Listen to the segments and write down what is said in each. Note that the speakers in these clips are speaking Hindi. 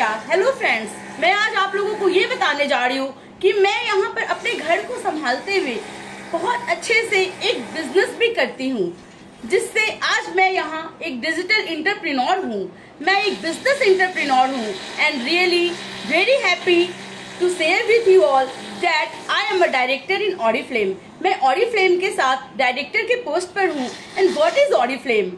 नमस्कार, हेलो फ्रेंड्स। मैं आज आप लोगों को ये बताने जा रही हूँ कि मैं यहाँ पर अपने घर को संभालते हुए बहुत अच्छे से एक बिजनेस भी करती हूँ, जिससे आज मैं यहाँ एक डिजिटल एंटरप्रेन्योर हूँ। मैं एक बिजनेस एंटरप्रेन्योर हूँ and really very happy to share with you all that I am a director in Oriflame. मैं ऑरिफ्लेम के साथ डायरेक्टर के पोस्ट पर हूँ। And what is Oriflame?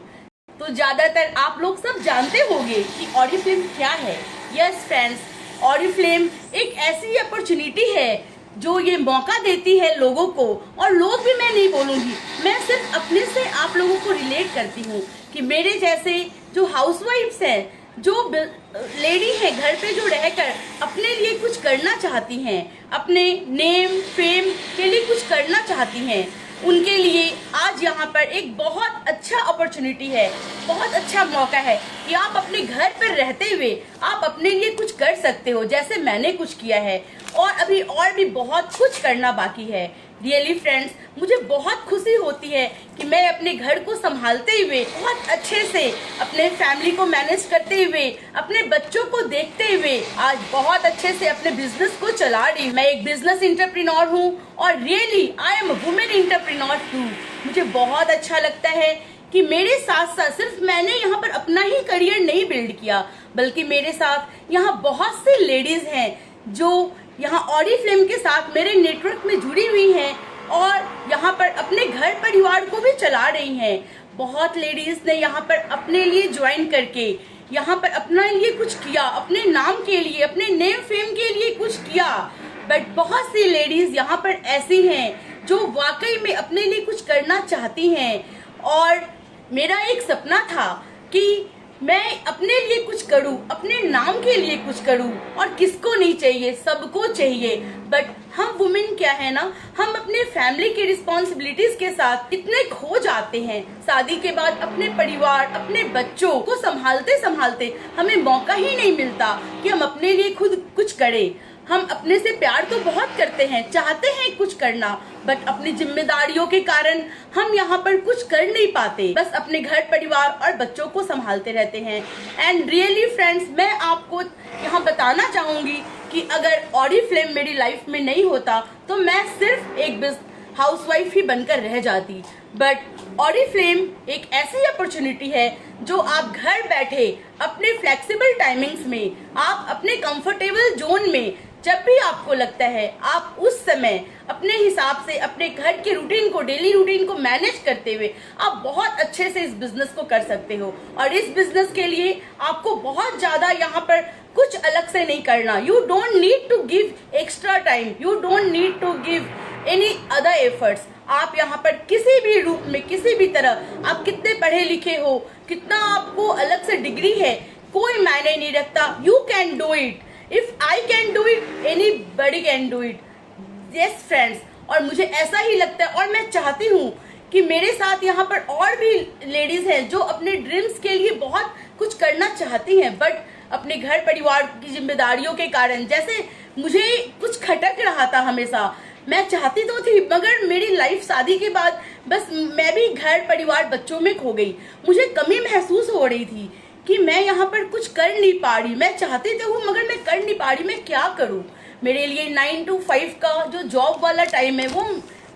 तो ज्यादातर आप लोग सब जानते होंगे कि ऑरिफ्लेम क्या है। यस फ्रेंड्स, ऑरिफ्लेम एक ऐसी अपॉर्चुनिटी है जो ये मौका देती है लोगों को, और लोग भी मैं नहीं बोलूंगी, मैं सिर्फ अपने से आप लोगों को रिलेट करती हूँ कि मेरे जैसे जो हाउसवाइफ्स हैं, जो लेडी है घर पे जो रहकर अपने लिए कुछ करना चाहती हैं, अपने नेम फेम के लिए कुछ करना चाहती हैं, उनके लिए आज यहाँ पर एक बहुत अच्छा अपॉर्चुनिटी है, बहुत अच्छा मौका है कि आप अपने घर पर रहते हुए आप अपने लिए कुछ कर सकते हो, जैसे मैंने कुछ किया है और अभी और भी बहुत कुछ करना बाकी है। रियली फ्रेंड्स, मुझे बहुत खुशी होती है कि मैं अपने घर को संभालते हुए बहुत अच्छे से अपने फैमिली को मैनेज करते हुए, अपने बच्चों को देखते हुए आज बहुत अच्छे से अपने बिजनेस को चला रही हूँ। मैं एक बिजनेस एंटरप्रेन्योर हूँ और really I am a women entrepreneur too. मुझे बहुत अच्छा लगता है कि मेरे साथ साथ सिर्फ मैंने यहाँ पर अपना ही करियर नहीं बिल्ड किया, बल्कि मेरे साथ यहाँ बहुत सी लेडीज हैं जो यहाँ ऑरिफ्लेम के साथ मेरे नेटवर्क में जुड़ी हुई हैं और यहाँ पर अपने घर परिवार को भी चला रही हैं। बहुत लेडीज ने यहाँ पर अपने लिए ज्वाइन करके यहाँ पर अपने लिए कुछ किया, अपने नाम के लिए, अपने नेम फेम के लिए कुछ किया। बट बहुत सी लेडीज यहाँ पर ऐसी हैं जो वाकई में अपने लिए कुछ करना चाहती हैं, और मेरा एक सपना था कि मैं अपने लिए कुछ करूं, अपने नाम के लिए कुछ करूं, और किसको नहीं चाहिए, सबको चाहिए। बट हम वुमेन क्या है ना, हम अपने फैमिली की रिस्पॉन्सिबिलिटीज के साथ इतने खो जाते हैं। शादी के बाद अपने परिवार, अपने बच्चों को संभालते संभालते हमें मौका ही नहीं मिलता कि हम अपने लिए खुद कुछ करें। हम अपने से प्यार तो बहुत करते हैं, चाहते हैं कुछ करना, बट अपनी जिम्मेदारियों के कारण हम यहाँ पर कुछ कर नहीं पाते, बस अपने घर परिवार और बच्चों को संभालते रहते हैं। एंड रियली फ्रेंड्स, मैं आपको यहाँ बताना चाहूंगी कि अगर ऑरिफ्लेम मेरी लाइफ में नहीं होता तो मैं सिर्फ एक हाउसवाइफ ही बनकर रह जाती। बट ऑरिफ्लेम एक ऐसी अपॉर्चुनिटी है जो आप घर बैठे अपने फ्लेक्सिबल टाइमिंग्स में, आप अपने कंफर्टेबल जोन में, जब भी आपको लगता है आप उस समय अपने हिसाब से अपने घर के रूटीन को, डेली रूटीन को मैनेज करते हुए आप बहुत अच्छे से इस बिजनेस को कर सकते हो। और इस बिजनेस के लिए आपको बहुत ज्यादा यहाँ पर कुछ अलग से नहीं करना। You don't need to give extra time, you don't need to give any other efforts. आप यहाँ पर किसी भी रूप में, किसी भी तरह, आप कितने पढ़े लिखे हो, कितना आपको अलग से डिग्री है, कोई मायने नहीं रखता। You can do it. If I can do it, anybody can do it. Yes friends, और मुझे ऐसा ही लगता है और मैं चाहती हूँ कि मेरे साथ यहाँ पर और भी लेडीज हैं जो अपने ड्रीम्स के लिए बहुत कुछ करना चाहती हैं, बट अपने घर परिवार की जिम्मेदारियों के कारण, जैसे मुझे कुछ खटक रहा था हमेशा। मैं चाहती तो थी, मगर मेरी लाइफ शादी के बाद बस मैं भी घर परिवार बच्चों में खो गई। मुझे कमी महसूस हो रही थी कि मैं यहाँ पर कुछ कर नहीं पा रही। मैं चाहती तो हूँ मगर मैं कर नहीं पा रही, मैं क्या करूँ। मेरे लिए 9 to 5 का जो जॉब वाला टाइम है वो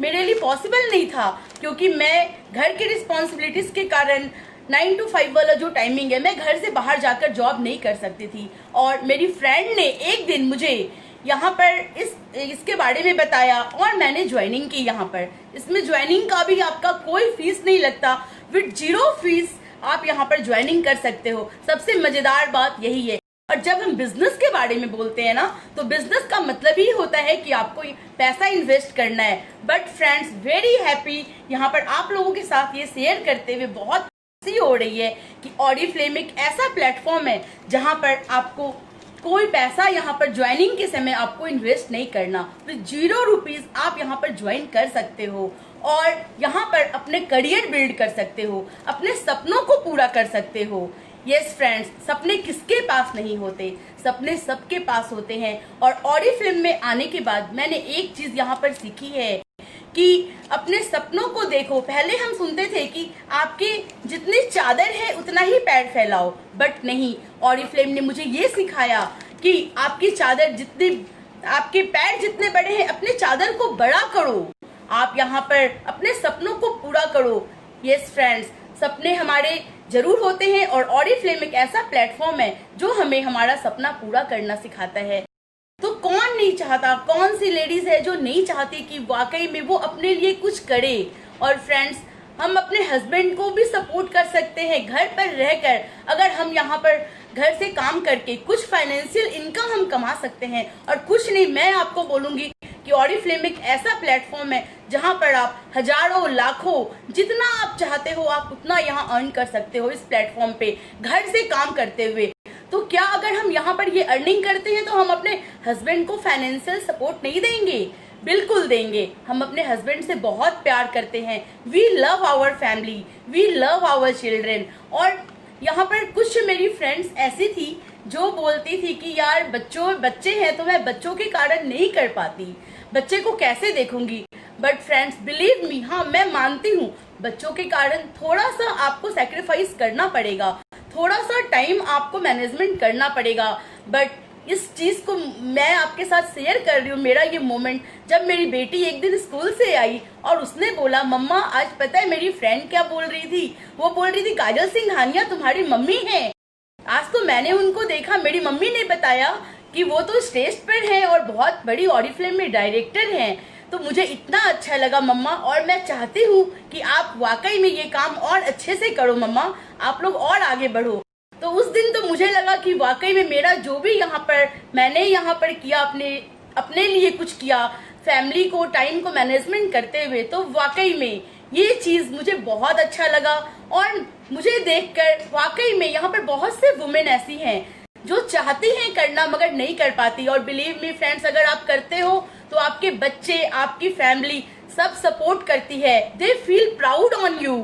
मेरे लिए पॉसिबल नहीं था, क्योंकि मैं घर की रिस्पॉन्सिबिलिटीज के कारण 9 to 5 वाला जो टाइमिंग है, मैं घर से बाहर जाकर जॉब नहीं कर सकती थी। और मेरी फ्रेंड ने एक दिन मुझे यहाँ पर इसके बारे में बताया और मैंने ज्वाइनिंग की यहाँ पर। इसमें ज्वाइनिंग का भी आपका कोई फीस नहीं लगता, विद 0 फीस आप यहाँ पर ज्वाइनिंग कर सकते हो। सबसे मजेदार बात यही है। और जब हम बिजनेस के बारे में बोलते हैं ना, तो बिजनेस का मतलब ही होता है कि आपको पैसा इन्वेस्ट करना है। बट फ्रेंड्स, वेरी हैप्पी यहाँ पर आप लोगों के साथ ये शेयर करते हुए बहुत खुशी हो रही है कि ऑरिफ्लेम एक ऐसा प्लेटफॉर्म है जहाँ पर आपको कोई पैसा यहाँ पर ज्वाइनिंग के समय आपको इन्वेस्ट नहीं करना। तो 0 रुपीज आप यहाँ पर ज्वाइन कर सकते हो और यहाँ पर अपने करियर बिल्ड कर सकते हो, अपने सपनों को पूरा कर सकते हो। यस फ्रेंड्स, सपने किसके पास नहीं होते, सपने सबके पास होते हैं। और ऑरिफ्लेम में आने के बाद मैंने एक चीज यहाँ पर सीखी है कि अपने सपनों को देखो। पहले हम सुनते थे कि आपके जितनी चादर है उतना ही पैर फैलाओ, बट नहीं, ऑरिफ्लेम ने मुझे ये सिखाया कि आपकी चादर जितनी, आपके पैर जितने बड़े हैं, अपने चादर को बड़ा करो। आप यहाँ पर अपने सपनों को पूरा करो। यस फ्रेंड्स, सपने हमारे जरूर होते हैं और ऑरिफ्लेम एक ऐसा प्लेटफॉर्म है जो हमें हमारा सपना पूरा करना सिखाता है। तो कौन नहीं चाहता, कौन सी लेडीज है जो नहीं चाहती कि वाकई में वो अपने लिए कुछ करे। और फ्रेंड्स, हम अपने हस्बैंड को भी सपोर्ट कर सकते हैं घर पर रहकर। अगर हम यहाँ पर घर से काम करके कुछ फाइनेंशियल इनकम हम कमा सकते हैं। और कुछ नहीं, मैं आपको बोलूंगी कि ऑरिफ्लेम एक ऐसा प्लेटफॉर्म है जहां पर आप हजारों लाखों जितना आप चाहते हो आप उतना यहां अर्न कर सकते हो इस प्लेटफॉर्म पे घर से काम करते हुए। तो क्या अगर हम यहाँ पर ये अर्निंग करते हैं तो हम अपने हस्बैंड को फाइनेंशियल सपोर्ट नहीं देंगे? बिल्कुल देंगे। हम अपने हस्बैंड से बहुत प्यार करते हैं। We love our family, we love our children. और यहाँ पर कुछ मेरी फ्रेंड्स ऐसी थी जो बोलती थी कि यार बच्चे हैं तो मैं बच्चों के कारण नहीं कर पाती, बच्चे को कैसे देखूंगी। बट फ्रेंड्स, बिलीव मी, हाँ मैं मानती हूँ बच्चों के कारण थोड़ा सा आपको सेक्रीफाइस करना पड़ेगा, थोड़ा सा टाइम आपको मैनेजमेंट करना पड़ेगा। बट इस चीज को मैं आपके साथ शेयर कर रही हूँ, मेरा ये मोमेंट जब मेरी बेटी एक दिन स्कूल से आई और उसने बोला, मम्मा आज पता है मेरी फ्रेंड क्या बोल रही थी? वो बोल रही थी काजल सिंघानिया तुम्हारी मम्मी है। आज तो मैंने उनको देखा, मेरी मम्मी ने बताया कि वो तो स्टेज पर है और बहुत बड़ी ऑरिफ्लेम में डायरेक्टर हैं। तो मुझे इतना अच्छा लगा मम्मा, और मैं चाहती हूँ कि आप वाकई में ये काम और अच्छे से करो मम्मा, आप लोग और आगे बढ़ो। तो उस दिन तो मुझे लगा कि वाकई में मेरा जो भी यहाँ पर मैंने यहाँ पर किया, अपने लिए कुछ किया, फैमिली को टाइम को मैनेजमेंट करते हुए, तो वाकई में ये चीज मुझे बहुत अच्छा लगा। और मुझे देखकर वाकई में यहाँ पर बहुत से वुमेन ऐसी हैं जो चाहती हैं करना मगर नहीं कर पाती। और बिलीव मी फ्रेंड्स, अगर आप करते हो तो आपके बच्चे, आपकी फैमिली सब सपोर्ट करती है। They feel proud on you.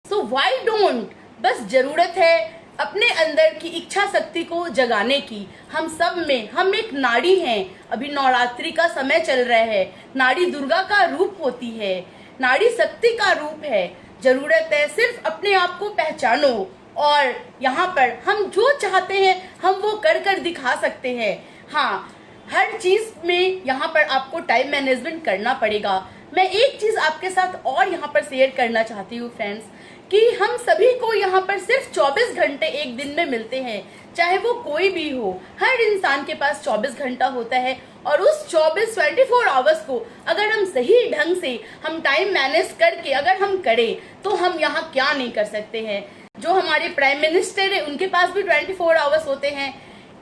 So why don't? बस जरूरत है अपने अंदर की इच्छा शक्ति को जगाने की। हम सब में, हम एक नारी हैं। अभी नवरात्रि का समय चल रहा है। नारी दुर्गा का रूप होती है, नारी शक्ति का रूप है। जरूरत है सिर्फ अपने आप को पहचानो और यहाँ पर हम जो चाहते हैं हम वो कर कर दिखा सकते हैं। हाँ, हर चीज में यहाँ पर आपको टाइम मैनेजमेंट करना पड़ेगा। मैं एक चीज आपके साथ और यहाँ पर शेयर करना चाहती हूँ फ्रेंड्स, कि हम सभी को यहाँ पर सिर्फ 24 घंटे एक दिन में मिलते हैं, चाहे वो कोई भी हो। हर इंसान के पास 24 घंटा होता है और उस 24 आवर्स को अगर हम सही ढंग से हम टाइम मैनेज करके अगर हम करें तो हम यहाँ क्या नहीं कर सकते हैं। जो हमारे प्राइम मिनिस्टर है उनके पास भी 24 आवर्स होते हैं।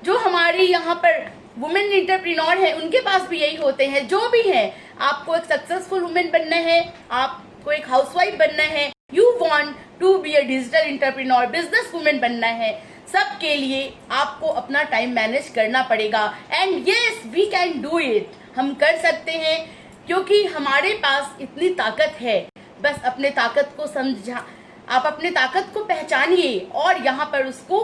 जो हमारी यहाँ पर वुमेन एंटरप्रेन्योर है उनके पास भी यही होते हैं। जो भी है, आपको एक सक्सेसफुल वुमेन बनना है, आपको एक हाउसवाइफ बनना है, you want to be a digital entrepreneur, business women बनना है, सबके लिए आपको अपना टाइम मैनेज करना पड़ेगा। And yes, we can do it. हम कर सकते हैं क्योंकि हमारे पास इतनी ताकत है। बस अपने ताकत को आप अपने ताकत को पहचानिए और यहाँ पर उसको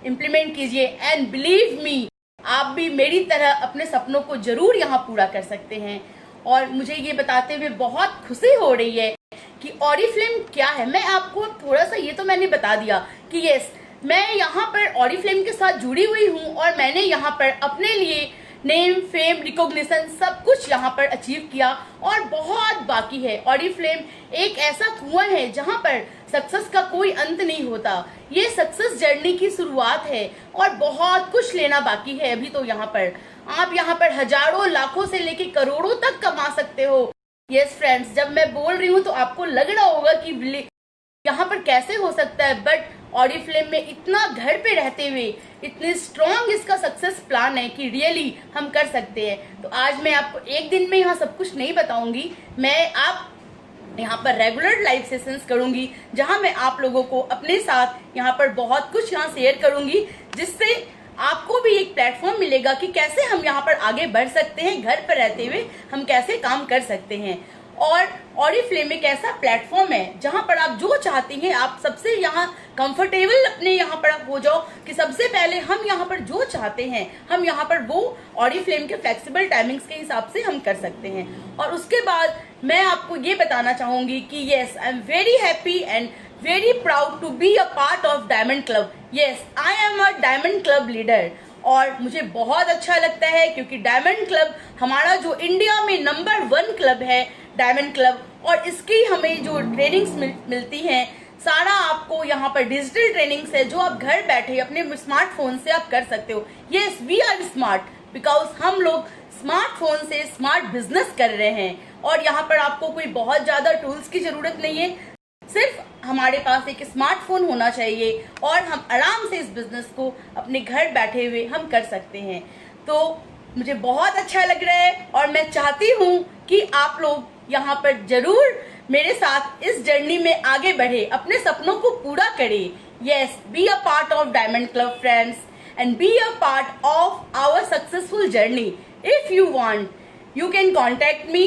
इम्प्लीमेंट कीजिए। एंड बिलीव मी, आप भी मेरी तरह अपने सपनों को जरूर यहाँ पूरा कर सकते हैं। और मुझे ये बताते हुए बहुत खुशी हो रही है कि ऑरिफ्लेम क्या है। मैं आपको थोड़ा सा ये तो मैंने बता दिया कि यस, मैं यहाँ पर ऑरिफ्लेम के साथ जुड़ी हुई हूँ और मैंने यहाँ पर अपने लिए नेम, फेम, रिकॉग्निशन सब कुछ यहाँ पर अचीव किया और बहुत बाकी है। ऑरिफ्लेम एक ऐसा कुआं है जहाँ पर सक्सेस का कोई अंत नहीं होता। ये सक्सेस जर्नी की शुरुआत है और बहुत कुछ लेना बाकी है अभी। तो यहाँ पर आप यहाँ पर हजारों, लाखों से लेके करोड़ों तक कमा सकते हो। यस फ्रेंड्स, जब मैं बोल रही हूँ तो आपको लग रहा होगा कि यहाँ पर कैसे हो सकता है, बट ऑरिफ्लेम में इतना घर पे रहते हुए इतने स्ट्रॉन्ग इसका सक्सेस प्लान है कि रियली हम कर सकते हैं। तो आज मैं आपको एक दिन में यहाँ सब कुछ नहीं बताऊंगी। मैं आप यहाँ पर रेगुलर लाइव सेशंस करूंगी जहाँ मैं आप लोगों को अपने साथ यहाँ पर बहुत कुछ यहाँ शेयर करूंगी, जिससे आपको भी एक प्लेटफॉर्म मिलेगा कि कैसे हम यहाँ पर आगे बढ़ सकते हैं, घर पर रहते हुए हम कैसे काम कर सकते हैं। और ऑरिफ्लेम एक ऐसा प्लेटफॉर्म है जहाँ पर आप जो चाहती हैं आप सबसे यहाँ कंफर्टेबल अपने यहाँ पर हो जाओ कि सबसे पहले हम यहाँ पर जो चाहते हैं हम यहाँ पर वो ऑरिफ्लेम के फ्लेक्सिबल टाइमिंग्स के हिसाब से हम कर सकते हैं। और उसके बाद मैं आपको ये बताना चाहूंगी कि yes, I am very happy and very proud to be a part of Diamond Club. Yes, I am a Diamond Club leader. और मुझे बहुत अच्छा लगता है क्योंकि डायमंड क्लब हमारा जो इंडिया में नंबर 1 क्लब है डायमंड क्लब, और इसकी हमें जो ट्रेनिंग्स मिलती हैं सारा आपको यहाँ पर डिजिटल ट्रेनिंग्स है जो आप घर बैठे अपने स्मार्टफोन से आप कर सकते हो। Yes, we are smart because हम लोग स्मार्टफोन से स्मार्ट बिजनेस कर रहे हैं और यहाँ पर आपको कोई बहुत ज्यादा टूल्स की जरूरत नहीं है, सिर्फ हमारे पास एक स्मार्टफोन होना चाहिए और हम आराम से इस बिजनेस को अपने घर बैठे हुए हम कर सकते हैं। तो मुझे बहुत अच्छा लग रहा है और मैं चाहती हूँ कि आप लोग यहाँ पर जरूर मेरे साथ इस जर्नी में आगे बढ़े, अपने सपनों को पूरा करें। Yes, B a part of diamond club friends and be a part of our successful journey. If you want, you can contact me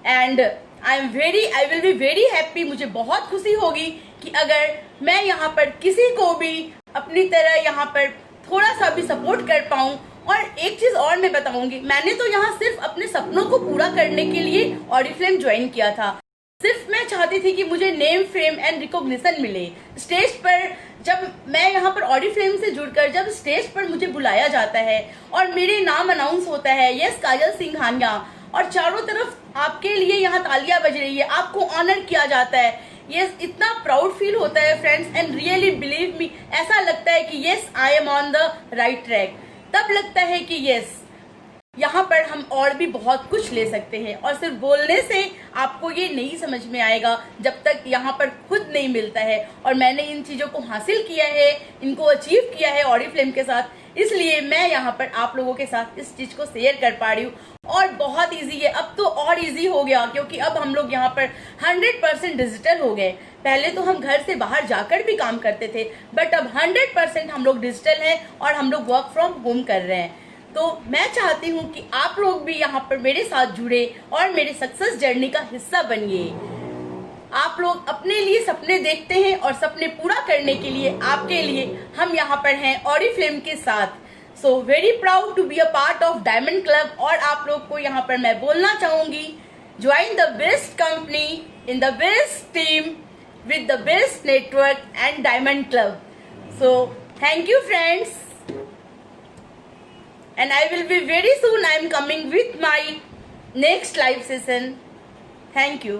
and I will be very happy. मुझे बहुत खुशी होगी कि अगर मैं यहाँ पर किसी को भी अपनी तरह यहाँ पर थोड़ा सा भी सपोर्ट कर पाऊँ। और एक चीज और मैं बताऊंगी, मैंने तो यहाँ सिर्फ अपने सपनों को पूरा करने के लिए ऑडिफ्लेम ज्वाइन किया था। सिर्फ मैं चाहती थी कि मुझे नेम फेम एंड रिकॉग्निशन मिले स्टेज पर। जब मैं यहाँ पर ऑडिफ्लेम से जुड़कर जब स्टेज पर मुझे बुलाया जाता है और मेरे नाम अनाउंस होता है, यस काजल सिंघानिया, और चारों तरफ आपके लिए यहाँ तालियां बज रही है, आपको ऑनर किया जाता है, यस इतना प्राउड फील होता है friends and really believe me, ऐसा लगता है कि yes I am on the right track. तब लगता है कि यस यहाँ पर हम और भी बहुत कुछ ले सकते हैं और सिर्फ बोलने से आपको ये नहीं समझ में आएगा जब तक यहाँ पर खुद नहीं मिलता है। और मैंने इन चीजों को हासिल किया है, इनको अचीव किया है ऑडिफ्लेम के साथ, इसलिए मैं यहाँ पर आप लोगों के साथ इस चीज को शेयर कर पा रही हूँ। और बहुत इजी है, अब तो और इजी हो गया क्योंकि अब हम लोग यहाँ पर 100% डिजिटल हो गए। पहले तो हम घर से बाहर जाकर भी काम करते थे, बट अब 100% हम लोग डिजिटल हैं और हम लोग वर्क फ्रॉम होम कर रहे हैं। तो मैं चाहती हूँ कि आप लोग भी यहाँ पर मेरे साथ जुड़े और मेरे सक्सेस जर्नी का हिस्सा बनिए। आप लोग अपने लिए सपने देखते हैं और सपने पूरा करने के लिए आपके लिए हम यहाँ पर हैं ऑडिफ्लेम के साथ। So very proud to be a part of diamond club. और आप लोग को यहाँ पर मैं बोलना चाहूंगी, join the best company in the best team with the best network and diamond club. So thank you friends, and I will be very soon I am coming with my next live session. Thank you.